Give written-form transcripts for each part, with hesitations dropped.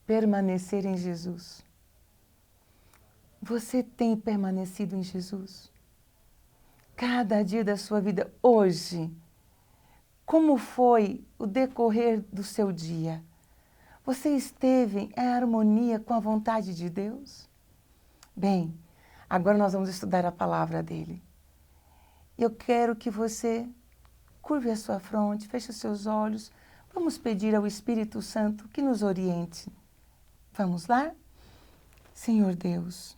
permanecer em Jesus. Você tem permanecido em Jesus? Cada dia da sua vida, hoje, como foi o decorrer do seu dia? Você esteve em harmonia com a vontade de Deus? Bem, agora nós vamos estudar a palavra dele. Eu quero que você curve a sua fronte, feche os seus olhos. Vamos pedir ao Espírito Santo que nos oriente. Vamos lá? Senhor Deus,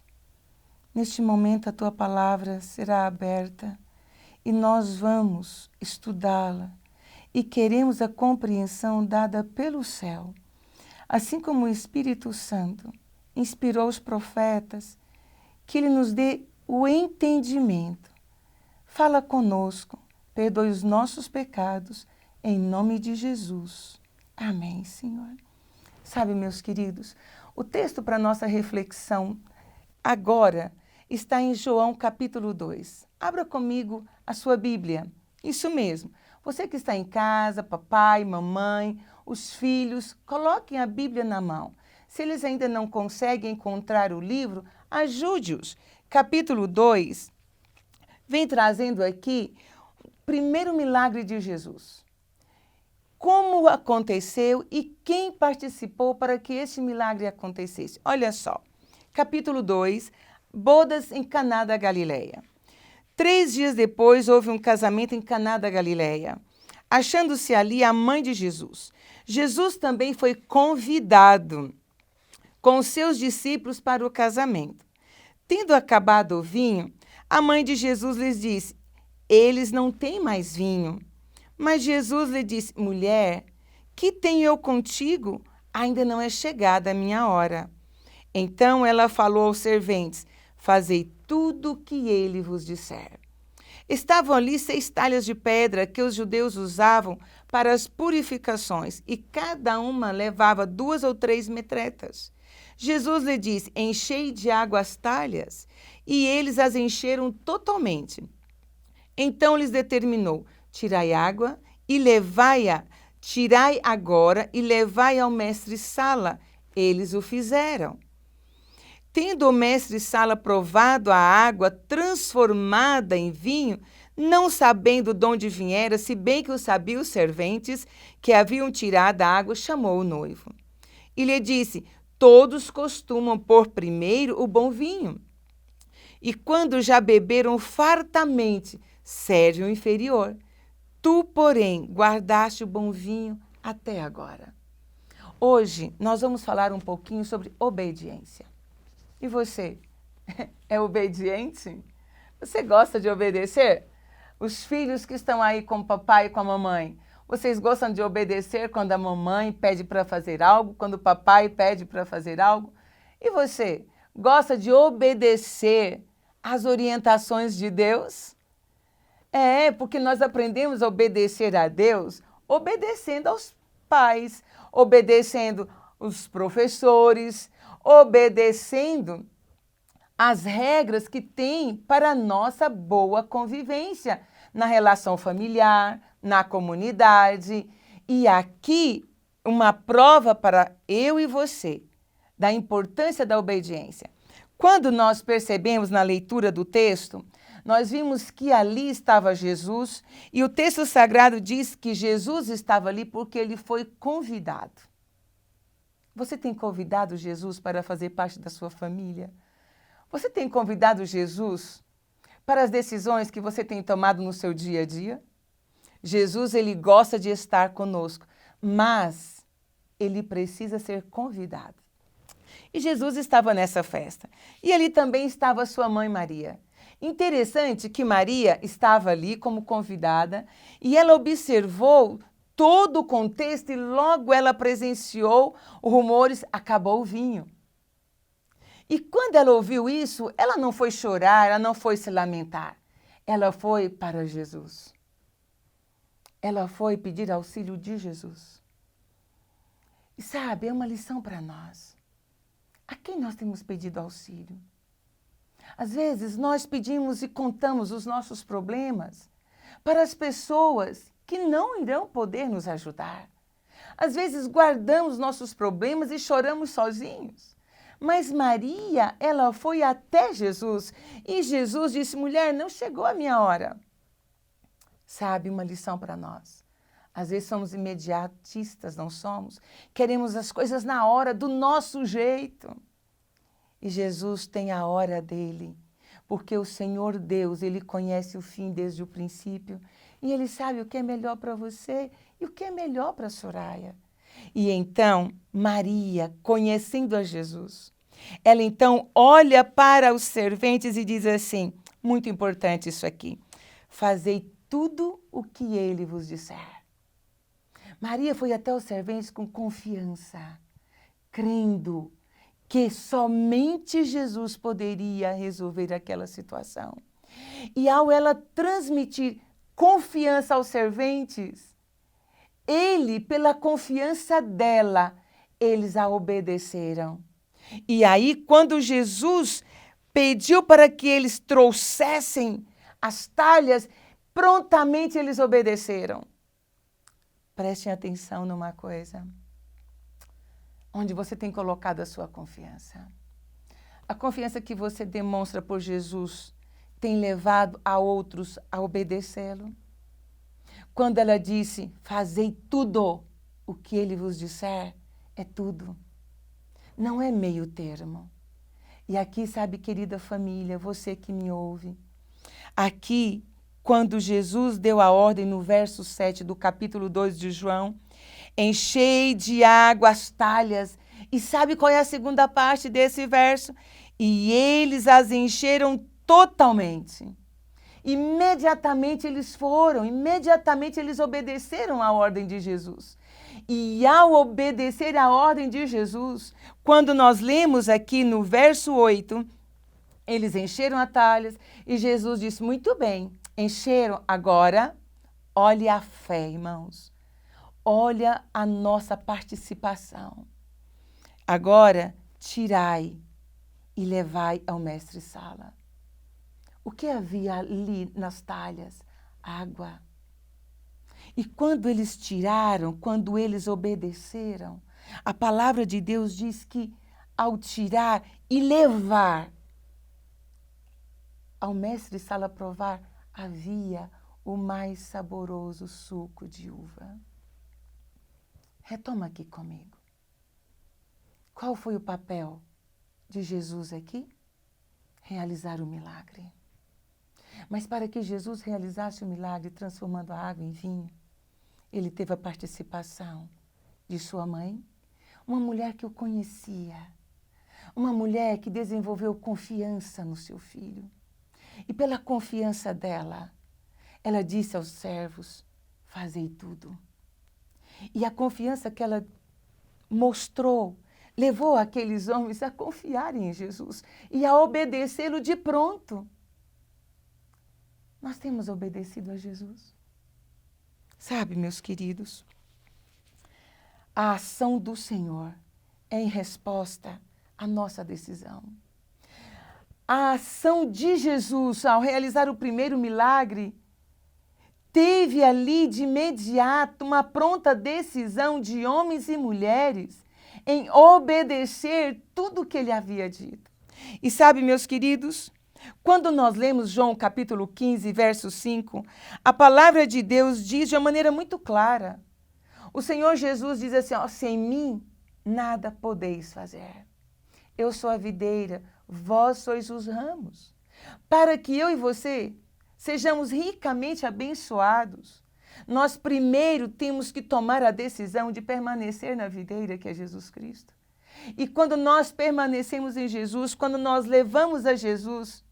neste momento a tua palavra será aberta e nós vamos estudá-la e queremos a compreensão dada pelo céu. Assim como o Espírito Santo inspirou os profetas, que ele nos dê o entendimento. Fala conosco, perdoe os nossos pecados, em nome de Jesus. Amém, Senhor. Sabe, meus queridos, o texto para nossa reflexão agora está em João capítulo 2. Abra comigo a sua Bíblia. Isso mesmo. Você que está em casa, papai, mamãe, os filhos, coloquem a Bíblia na mão. Se eles ainda não conseguem encontrar o livro, ajude-os. Capítulo 2 vem trazendo aqui o primeiro milagre de Jesus. Como aconteceu e quem participou para que esse milagre acontecesse. Olha só, capítulo 2, bodas em Caná da Galileia. 3 dias depois houve um casamento em Caná da Galileia, achando-se ali a mãe de Jesus. Jesus também foi convidado com os seus discípulos para o casamento. Tendo acabado o vinho, a mãe de Jesus lhes disse: eles não têm mais vinho. Mas Jesus lhe disse: mulher, que tenho eu contigo? Ainda não é chegada a minha hora. Então ela falou aos serventes: fazei tudo o que ele vos disser. Estavam ali 6 talhas de pedra que os judeus usavam para as purificações, e cada uma levava 2 ou 3 metretas. Jesus lhe disse: enchei de água as talhas, e eles as encheram totalmente. Então lhes determinou: tirai água e levai-a, tirai agora e levai ao mestre-sala. Eles o fizeram. Tendo o mestre-sala provado a água transformada em vinho, não sabendo de onde viera, se bem que o sabiam os serventes que haviam tirado a água, chamou o noivo. E lhe disse: todos costumam pôr primeiro o bom vinho, e quando já beberam fartamente, serve o inferior. Tu, porém, guardaste o bom vinho até agora. Hoje nós vamos falar um pouquinho sobre obediência. E você? É obediente? Você gosta de obedecer? Os filhos que estão aí com o papai e com a mamãe, vocês gostam de obedecer quando a mamãe pede para fazer algo, quando o papai pede para fazer algo? E você? Gosta de obedecer às orientações de Deus? É, porque nós aprendemos a obedecer a Deus obedecendo aos pais, obedecendo os professores, obedecendo as regras que tem para a nossa boa convivência na relação familiar, na comunidade. E aqui uma prova para eu e você da importância da obediência. Quando nós percebemos na leitura do texto, nós vimos que ali estava Jesus e o texto sagrado diz que Jesus estava ali porque ele foi convidado. Você tem convidado Jesus para fazer parte da sua família? Você tem convidado Jesus para as decisões que você tem tomado no seu dia a dia? Jesus, ele gosta de estar conosco, mas ele precisa ser convidado. E Jesus estava nessa festa. E ali também estava sua mãe Maria. Interessante que Maria estava ali como convidada e ela observou todo o contexto e logo ela presenciou os rumores: acabou o vinho. E quando ela ouviu isso, ela não foi chorar, ela não foi se lamentar. Ela foi para Jesus. Ela foi pedir auxílio de Jesus. E sabe, é uma lição para nós. A quem nós temos pedido auxílio? Às vezes nós pedimos e contamos os nossos problemas para as pessoas que não irão poder nos ajudar. Às vezes guardamos nossos problemas e choramos sozinhos. Mas Maria, ela foi até Jesus e Jesus disse, mulher, não chegou a minha hora. Sabe, uma lição para nós. Às vezes somos imediatistas, não somos? Queremos as coisas na hora, do nosso jeito. E Jesus tem a hora dele, porque o Senhor Deus, ele conhece o fim desde o princípio e ele sabe o que é melhor para você e o que é melhor para Soraya. E então, Maria, conhecendo a Jesus, ela então olha para os serventes e diz assim, muito importante isso aqui, fazei tudo o que ele vos disser. Maria foi até os serventes com confiança, crendo que somente Jesus poderia resolver aquela situação. E ao ela transmitir confiança aos serventes, ele, pela confiança dela, eles a obedeceram. E aí, quando Jesus pediu para que eles trouxessem as talhas, prontamente eles obedeceram. Prestem atenção numa coisa. Onde você tem colocado a sua confiança. A confiança que você demonstra por Jesus tem levado a outros a obedecê-lo. Quando ela disse, fazei tudo o que ele vos disser, é tudo. Não é meio termo. E aqui, sabe, querida família, você que me ouve, aqui, quando Jesus deu a ordem no verso 7 do capítulo 2 de João, enchei de água as talhas. E sabe qual é a segunda parte desse verso? E eles as encheram totalmente. Imediatamente eles foram, imediatamente eles obedeceram à ordem de Jesus. E ao obedecer à ordem de Jesus, quando nós lemos aqui no verso 8, eles encheram as talhas e Jesus disse, muito bem, encheram, agora olhe a fé, irmãos. Olha a nossa participação. Agora, tirai e levai ao mestre-sala. O que havia ali nas talhas? Água. E quando eles tiraram, quando eles obedeceram, a palavra de Deus diz que ao tirar e levar ao mestre-sala provar, havia o mais saboroso suco de uva. Retoma aqui comigo. Qual foi o papel de Jesus aqui? Realizar o milagre. Mas para que Jesus realizasse o milagre transformando a água em vinho, ele teve a participação de sua mãe, uma mulher que o conhecia, uma mulher que desenvolveu confiança no seu filho. E pela confiança dela, ela disse aos servos, fazei tudo. E a confiança que ela mostrou, levou aqueles homens a confiarem em Jesus e a obedecê-lo de pronto. Nós temos obedecido a Jesus. Sabe, meus queridos, a ação do Senhor é em resposta à nossa decisão. A ação de Jesus, ao realizar o primeiro milagre, teve ali de imediato uma pronta decisão de homens e mulheres em obedecer tudo o que ele havia dito. E sabe, meus queridos, quando nós lemos João capítulo 15, verso 5, a palavra de Deus diz de uma maneira muito clara. O Senhor Jesus diz assim, ó, sem mim nada podeis fazer. Eu sou a videira, vós sois os ramos. Para que eu e você sejamos ricamente abençoados, nós primeiro temos que tomar a decisão de permanecer na videira que é Jesus Cristo. E quando nós permanecemos em Jesus, quando nós levamos a Jesus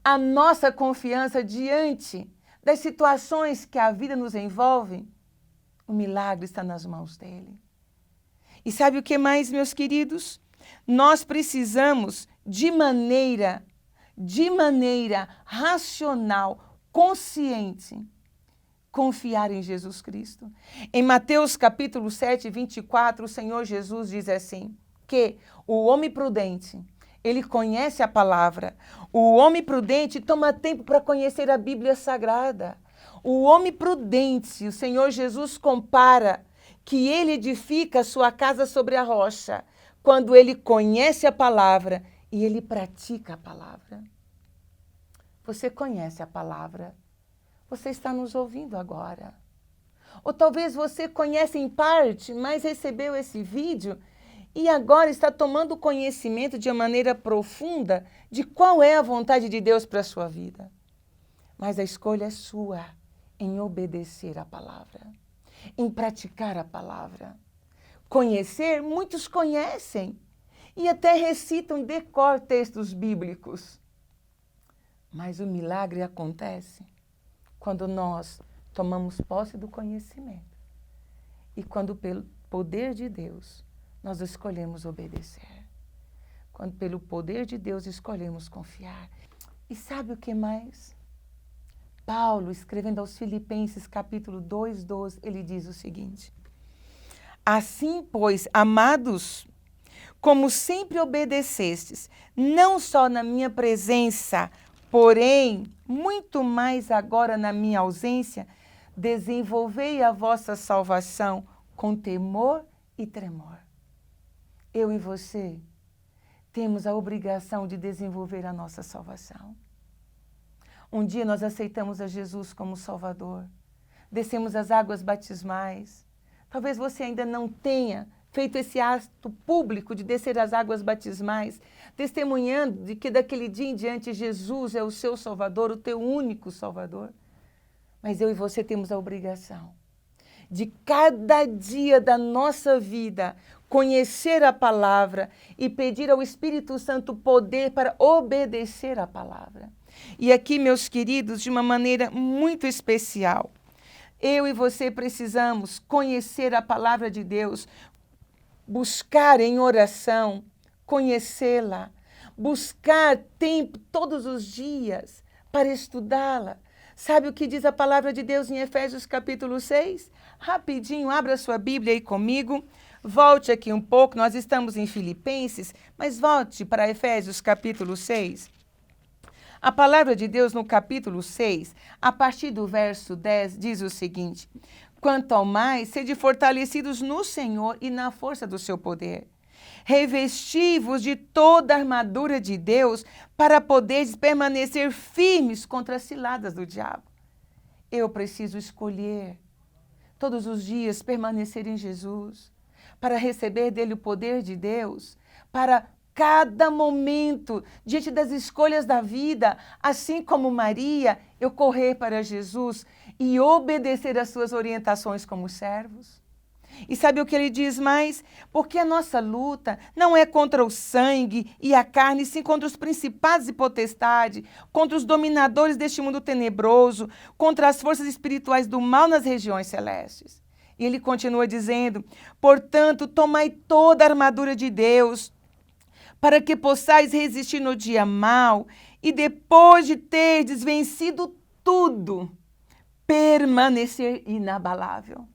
a nossa confiança diante das situações que a vida nos envolve, o milagre está nas mãos dele. E sabe o que mais, meus queridos? Nós precisamos, de maneira racional, consciente, confiar em Jesus Cristo. Em Mateus capítulo 7, 24, o Senhor Jesus diz assim, que o homem prudente, ele conhece a palavra. O homem prudente toma tempo para conhecer a Bíblia Sagrada. O homem prudente, o Senhor Jesus compara que ele edifica a sua casa sobre a rocha, quando ele conhece a palavra e ele pratica a palavra. Você conhece a palavra? Você está nos ouvindo agora. Ou talvez você conhece em parte, mas recebeu esse vídeo e agora está tomando conhecimento de uma maneira profunda de qual é a vontade de Deus para a sua vida. Mas a escolha é sua em obedecer a palavra, em praticar a palavra. Conhecer, muitos conhecem e até recitam de cor textos bíblicos. Mas o milagre acontece quando nós tomamos posse do conhecimento e quando, pelo poder de Deus, nós escolhemos obedecer. Quando, pelo poder de Deus, escolhemos confiar. E sabe o que mais? Paulo, escrevendo aos Filipenses, capítulo 2:12, ele diz o seguinte: assim, pois, amados, como sempre obedecestes, não só na minha presença, porém, muito mais agora na minha ausência, desenvolvei a vossa salvação com temor e tremor. Eu e você temos a obrigação de desenvolver a nossa salvação. Um dia nós aceitamos a Jesus como Salvador, descemos as águas batismais. Talvez você ainda não tenha feito esse ato público de descer as águas batismais, testemunhando de que daquele dia em diante Jesus é o seu Salvador, o teu único Salvador. Mas eu e você temos a obrigação de cada dia da nossa vida conhecer a palavra e pedir ao Espírito Santo poder para obedecer a palavra. E aqui, meus queridos, de uma maneira muito especial, eu e você precisamos conhecer a palavra de Deus, buscar em oração, conhecê-la, buscar tempo todos os dias para estudá-la. Sabe o que diz a palavra de Deus em Efésios capítulo 6? Rapidinho, abra sua Bíblia aí comigo. Volte aqui um pouco, nós estamos em Filipenses, mas volte para Efésios capítulo 6. A palavra de Deus no capítulo 6, a partir do verso 10, diz o seguinte: quanto ao mais, sede fortalecidos no Senhor e na força do seu poder. Revesti-vos de toda a armadura de Deus para poderes permanecer firmes contra as ciladas do diabo. Eu preciso escolher todos os dias permanecer em Jesus, para receber dele o poder de Deus, para cada momento, diante das escolhas da vida, assim como Maria, eu correr para Jesus e obedecer às suas orientações como servos. E sabe o que ele diz mais? Porque a nossa luta não é contra o sangue e a carne, sim contra os principados e potestades, contra os dominadores deste mundo tenebroso, contra as forças espirituais do mal nas regiões celestes. E ele continua dizendo: portanto, tomai toda a armadura de Deus, para que possais resistir no dia mau e depois de terdes vencido tudo, permanecer inabalável.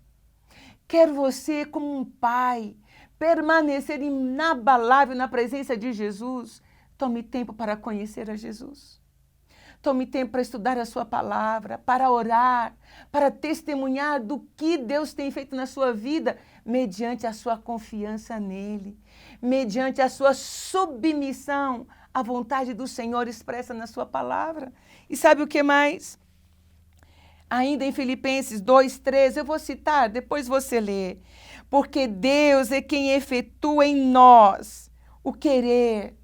Quer você, como um pai, permanecer inabalável na presença de Jesus? Tome tempo para conhecer a Jesus. Tome tempo para estudar a sua palavra, para orar, para testemunhar do que Deus tem feito na sua vida, mediante a sua confiança nele, mediante a sua submissão à vontade do Senhor expressa na sua palavra. E sabe o que mais? Ainda em Filipenses 2:13, eu vou citar, depois você lê. Porque Deus é quem efetua em nós o querer.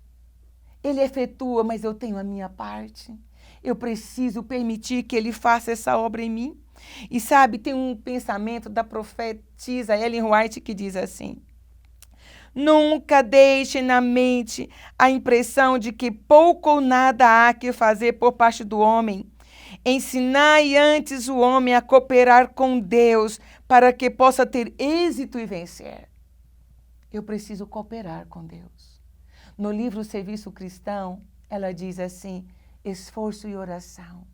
Ele efetua, mas eu tenho a minha parte. Eu preciso permitir que Ele faça essa obra em mim. E sabe, tem um pensamento da profetisa Ellen White que diz assim: nunca deixe na mente a impressão de que pouco ou nada há que fazer por parte do homem. Ensinai antes o homem a cooperar com Deus para que possa ter êxito e vencer. Eu preciso cooperar com Deus. No livro Serviço Cristão, ela diz assim: esforço e oração,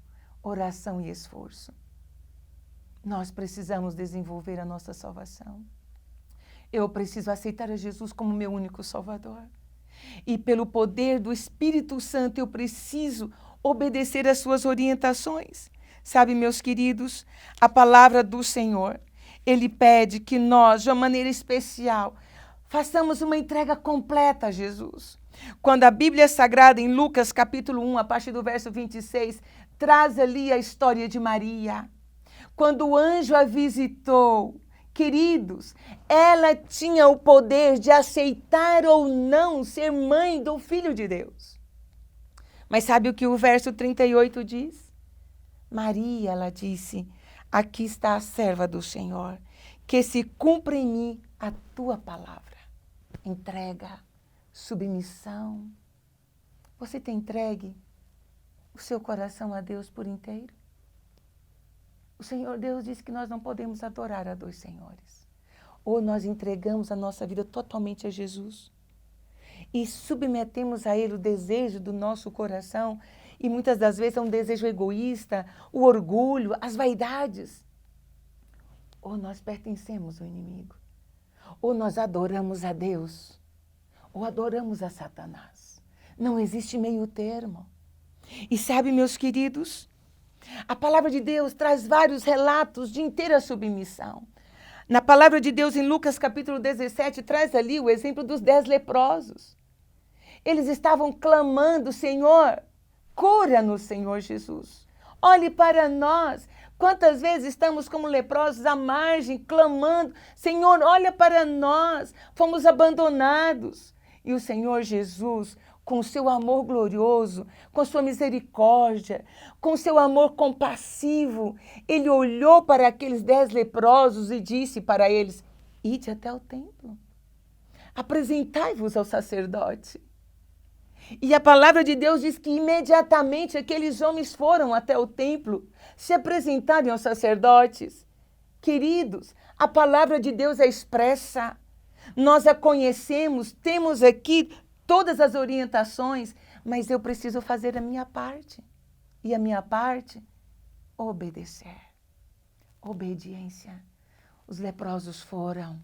oração e esforço. Nós precisamos desenvolver a nossa salvação. Eu preciso aceitar a Jesus como meu único Salvador. E pelo poder do Espírito Santo eu preciso obedecer às suas orientações. Sabe, meus queridos, a palavra do Senhor, ele pede que nós, de uma maneira especial, façamos uma entrega completa a Jesus. Quando a Bíblia Sagrada, em Lucas capítulo 1, a partir do verso 26, traz ali a história de Maria. Quando o anjo a visitou, queridos, ela tinha o poder de aceitar ou não ser mãe do Filho de Deus. Mas sabe o que o verso 38 diz? Maria, ela disse, aqui está a serva do Senhor, que se cumpra em mim a tua palavra. Entrega, submissão. Você tem entregue o seu coração a Deus por inteiro? O Senhor Deus disse que nós não podemos adorar a dois senhores. Ou nós entregamos a nossa vida totalmente a Jesus e submetemos a Ele o desejo do nosso coração, e muitas das vezes é um desejo egoísta, o orgulho, as vaidades. Ou nós pertencemos ao inimigo, ou nós adoramos a Deus, ou adoramos a Satanás. Não existe meio termo. E sabe, meus queridos, a palavra de Deus traz vários relatos de inteira submissão. Na palavra de Deus, em Lucas capítulo 17, traz ali o exemplo dos 10 leprosos. Eles estavam clamando, Senhor, cura-nos, Senhor Jesus. Olhe para nós. Quantas vezes estamos como leprosos à margem, clamando, Senhor, olha para nós. Fomos abandonados. E o Senhor Jesus, com o seu amor glorioso, com sua misericórdia, com seu amor compassivo, ele olhou para aqueles 10 leprosos e disse para eles, ide até o templo, apresentai-vos ao sacerdote. E a palavra de Deus diz que imediatamente aqueles homens foram até o templo, se apresentarem aos sacerdotes. Queridos, a palavra de Deus é expressa, nós a conhecemos, temos aqui todas as orientações, mas eu preciso fazer a minha parte. E a minha parte, obedecer. Obediência. Os leprosos foram.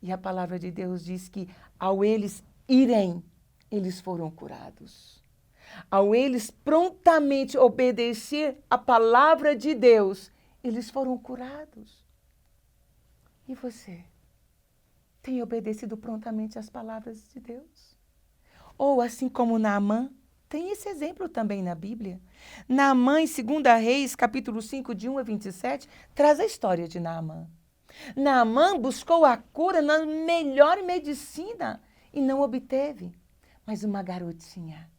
E a palavra de Deus diz que ao eles irem, eles foram curados. Ao eles prontamente obedecer a palavra de Deus, eles foram curados. E você? Tem obedecido prontamente às palavras de Deus? Ou assim como Naamã, tem esse exemplo também na Bíblia. Naamã, em 2 Reis, capítulo 5, de 1 a 27, traz a história de Naamã. Naamã buscou a cura na melhor medicina e não obteve. Mas uma garotinha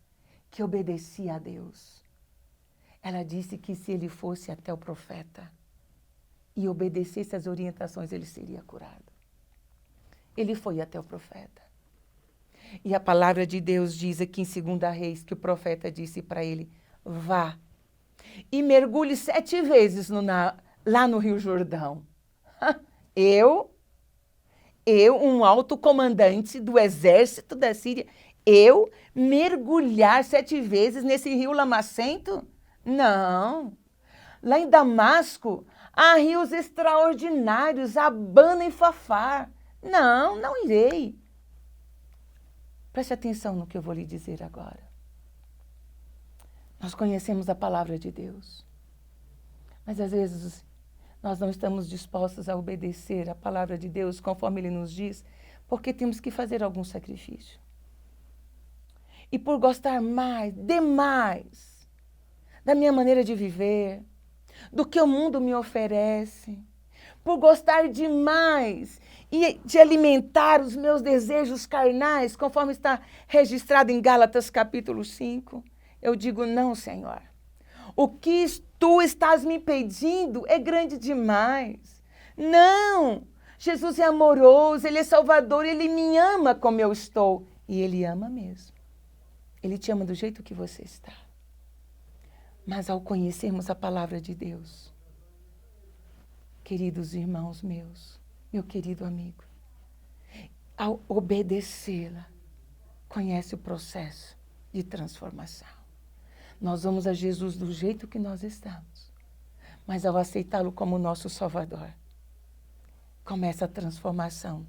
que obedecia a Deus, ela disse que se ele fosse até o profeta e obedecesse às orientações, ele seria curado. Ele foi até o profeta. E a palavra de Deus diz aqui em 2 Reis que o profeta disse para ele, vá e mergulhe 7 vezes lá no Rio Jordão. Eu, um alto comandante do exército da Síria, eu mergulhar 7 vezes nesse rio lamacento? Não. Lá em Damasco, há rios extraordinários, Abana e Fafar. Não, não irei. Preste atenção no que eu vou lhe dizer agora. Nós conhecemos a palavra de Deus, mas às vezes nós não estamos dispostos a obedecer a palavra de Deus conforme Ele nos diz, porque temos que fazer algum sacrifício. E por gostar demais, da minha maneira de viver, do que o mundo me oferece, por gostar demais e de alimentar os meus desejos carnais, conforme está registrado em Gálatas capítulo 5, eu digo, não, Senhor. O que tu estás me pedindo é grande demais. Não! Jesus é amoroso, Ele é salvador, Ele me ama como eu estou. E Ele ama mesmo. Ele te ama do jeito que você está. Mas ao conhecermos a palavra de Deus, queridos irmãos meus, meu querido amigo, ao obedecê-la, conhece o processo de transformação. Nós vamos a Jesus do jeito que nós estamos, mas ao aceitá-lo como nosso Salvador, começa a transformação.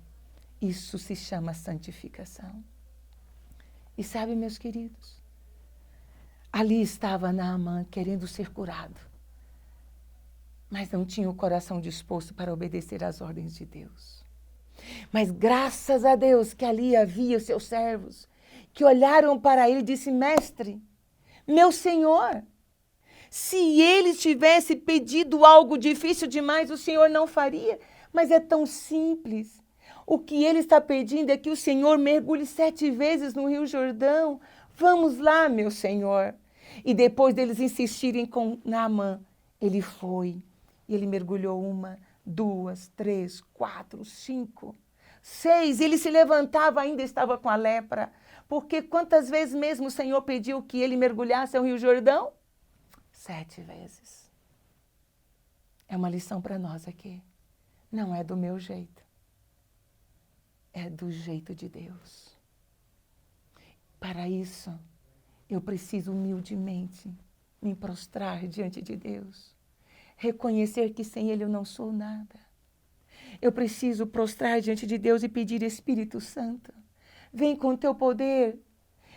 Isso se chama santificação. E sabe, meus queridos, ali estava Naamã querendo ser curado. mas não tinham o coração disposto para obedecer às ordens de Deus. Mas graças a Deus que ali havia os seus servos, que olharam para ele e disse: mestre, meu senhor, se ele tivesse pedido algo difícil demais, o Senhor não faria, mas é tão simples. O que ele está pedindo é que o Senhor mergulhe 7 vezes no Rio Jordão. Vamos lá, meu Senhor. E depois deles insistirem com Naamã, ele foi. E ele mergulhou 1, 2, 3, 4, 5, 6. Ele se levantava, ainda estava com a lepra. Porque quantas vezes mesmo o Senhor pediu que ele mergulhasse no Rio Jordão? 7 vezes. É uma lição para nós aqui. Não é do meu jeito. É do jeito de Deus. Para isso, eu preciso humildemente me prostrar diante de Deus. Reconhecer que sem Ele eu não sou nada. Eu preciso prostrar diante de Deus e pedir: Espírito Santo, vem com teu poder.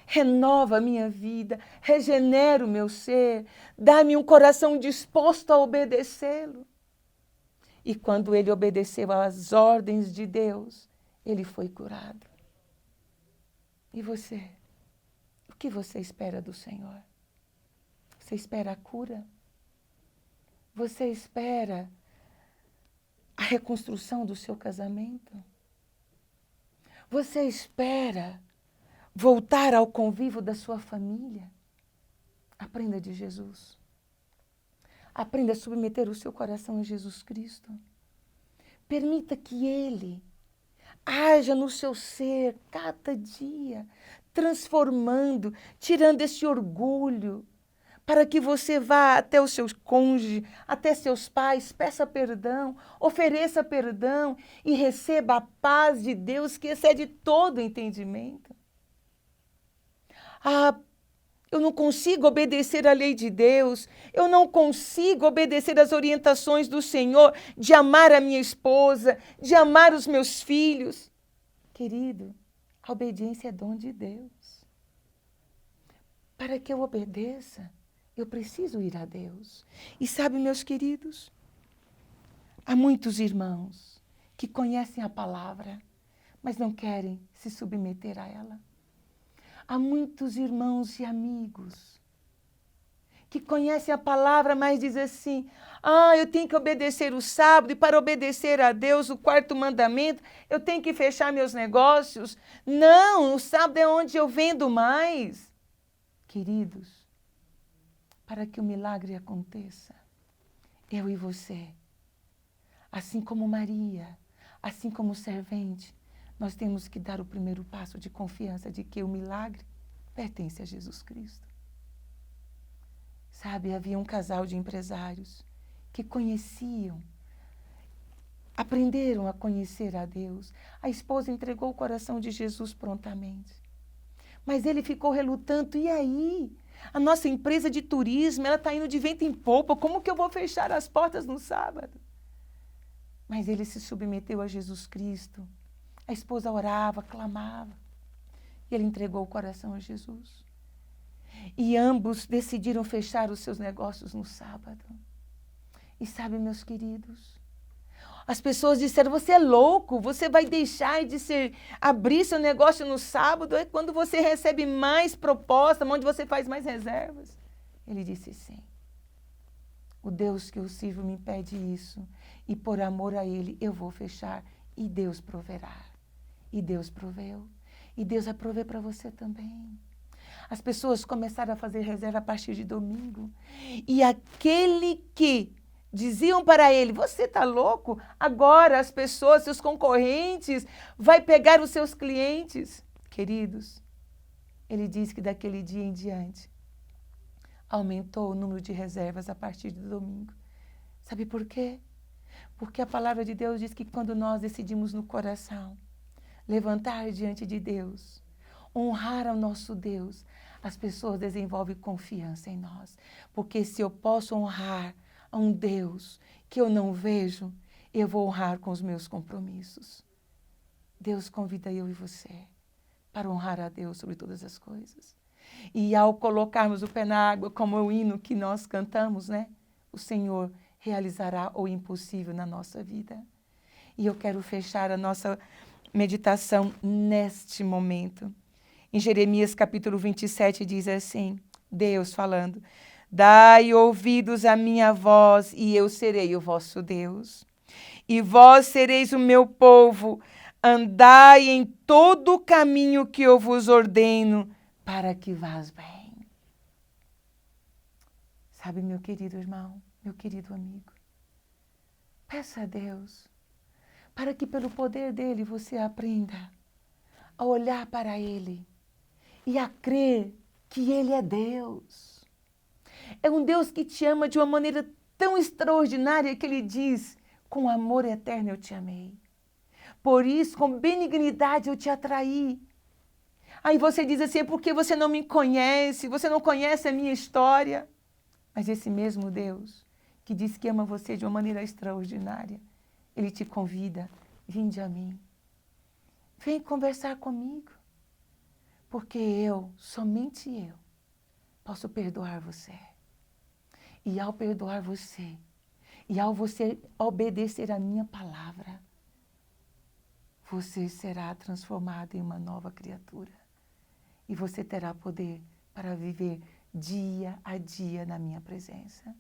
Renova a minha vida, regenera o meu ser, dá-me um coração disposto a obedecê-lo. E quando ele obedeceu às ordens de Deus, ele foi curado. E você? O que você espera do Senhor? Você espera a cura? Você espera a reconstrução do seu casamento? Você espera voltar ao convívio da sua família? Aprenda de Jesus. Aprenda a submeter o seu coração a Jesus Cristo. Permita que Ele haja no seu ser cada dia, transformando, tirando esse orgulho, para que você vá até o seu cônjuge, até seus pais, peça perdão, ofereça perdão e receba a paz de Deus que excede todo entendimento. Eu não consigo obedecer à lei de Deus, eu não consigo obedecer às orientações do Senhor de amar a minha esposa, de amar os meus filhos. Querido, a obediência é dom de Deus. Para que eu obedeça, eu preciso ir a Deus. E sabe, meus queridos, há muitos irmãos que conhecem a palavra, mas não querem se submeter a ela. Há muitos irmãos e amigos que conhecem a palavra, mas dizem assim: eu tenho que obedecer o sábado, e para obedecer a Deus, o 4º mandamento, eu tenho que fechar meus negócios. Não, o sábado é onde eu vendo mais. Queridos, para que o milagre aconteça, eu e você, assim como Maria, assim como o servente, nós temos que dar o primeiro passo de confiança de que o milagre pertence a Jesus Cristo. Sabe, havia um casal de empresários que aprenderam a conhecer a Deus. A esposa entregou o coração de Jesus prontamente. Mas ele ficou relutante. E aí? A nossa empresa de turismo, ela está indo de vento em popa. Como que eu vou fechar as portas no sábado? Mas ele se submeteu a Jesus Cristo. A esposa orava, clamava. E ele entregou o coração a Jesus. E ambos decidiram fechar os seus negócios no sábado. E sabe, meus queridos, as pessoas disseram: você é louco, você vai deixar de abrir seu negócio no sábado, é quando você recebe mais proposta, onde você faz mais reservas. Ele disse: sim. O Deus que eu sirvo me pede isso, e por amor a Ele eu vou fechar, e Deus proverá. E Deus proveu. E Deus vai prover para você também. As pessoas começaram a fazer reserva a partir de domingo. E aquele que diziam para ele: você está louco? Agora as pessoas, seus concorrentes, vai pegar os seus clientes. Queridos, ele diz que daquele dia em diante aumentou o número de reservas a partir do domingo. Sabe por quê? Porque a palavra de Deus diz que quando nós decidimos no coração levantar diante de Deus, honrar ao nosso Deus, as pessoas desenvolvem confiança em nós. Porque se eu posso honrar a um Deus que eu não vejo, eu vou honrar com os meus compromissos. Deus convida eu e você para honrar a Deus sobre todas as coisas. E ao colocarmos o pé na água, como o hino que nós cantamos, né? O Senhor realizará o impossível na nossa vida. E eu quero fechar a nossa meditação neste momento. Em Jeremias capítulo 27 diz assim, Deus falando, dai ouvidos à minha voz e eu serei o vosso Deus. E vós sereis o meu povo, andai em todo o caminho que eu vos ordeno, para que vás bem. Sabe, meu querido irmão, meu querido amigo, peça a Deus, para que pelo poder dele você aprenda a olhar para ele e a crer que ele é Deus. É um Deus que te ama de uma maneira tão extraordinária que ele diz, com amor eterno eu te amei. Por isso, com benignidade eu te atraí. Aí você diz assim, é porque você não me conhece, você não conhece a minha história. Mas esse mesmo Deus, que diz que ama você de uma maneira extraordinária, ele te convida, vinde a mim. Vem conversar comigo. Porque eu, somente eu, posso perdoar você. E ao perdoar você, e ao você obedecer a minha palavra, você será transformado em uma nova criatura. E você terá poder para viver dia a dia na minha presença.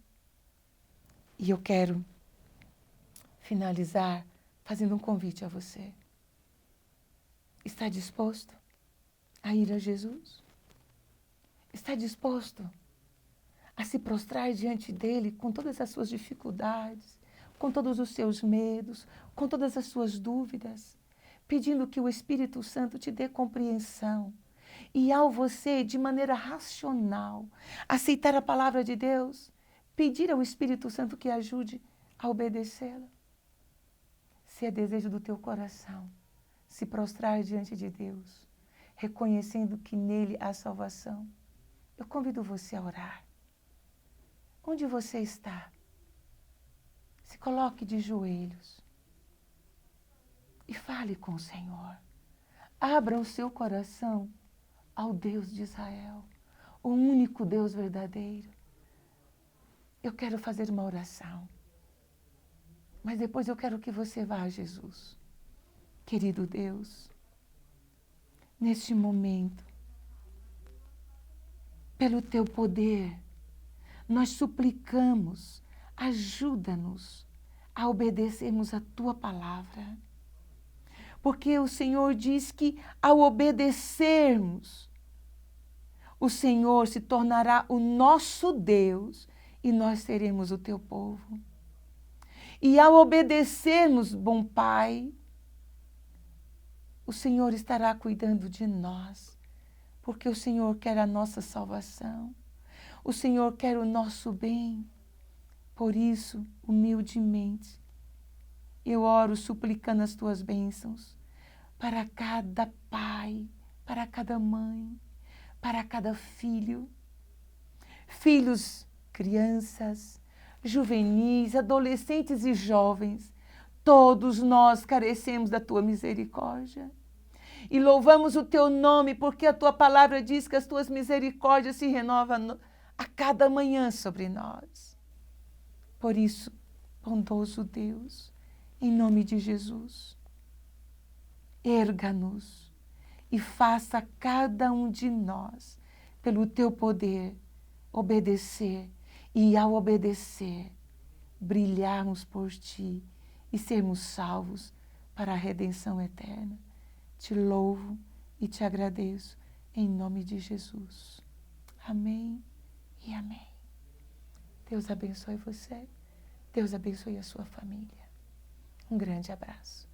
E eu quero finalizar fazendo um convite a você. Está disposto a ir a Jesus? Está disposto a se prostrar diante dele com todas as suas dificuldades, com todos os seus medos, com todas as suas dúvidas, pedindo que o Espírito Santo te dê compreensão. E ao você, de maneira racional, aceitar a palavra de Deus, pedir ao Espírito Santo que ajude a obedecê-la. Se é desejo do teu coração, se prostrar diante de Deus, reconhecendo que nele há salvação, eu convido você a orar. Onde você está? Se coloque de joelhos e fale com o Senhor. Abra o seu coração ao Deus de Israel, o único Deus verdadeiro. Eu quero fazer uma oração, mas depois eu quero que você vá a Jesus. Querido Deus, neste momento, pelo teu poder, nós suplicamos, ajuda-nos a obedecermos a tua palavra. Porque o Senhor diz que ao obedecermos, o Senhor se tornará o nosso Deus e nós seremos o teu povo. E ao obedecermos, bom Pai, o Senhor estará cuidando de nós, porque o Senhor quer a nossa salvação. O Senhor quer o nosso bem. Por isso, humildemente, eu oro suplicando as tuas bênçãos para cada pai, para cada mãe, para cada filho. Filhos, crianças, juvenis, adolescentes e jovens, todos nós carecemos da tua misericórdia. E louvamos o teu nome, porque a tua palavra diz que as tuas misericórdias se renovam a cada manhã sobre nós. Por isso, bondoso Deus, em nome de Jesus, erga-nos e faça a cada um de nós, pelo teu poder, obedecer e, ao obedecer, brilharmos por ti e sermos salvos para a redenção eterna. Te louvo e te agradeço em nome de Jesus. Amém e amém. Deus abençoe você. Deus abençoe a sua família. Um grande abraço.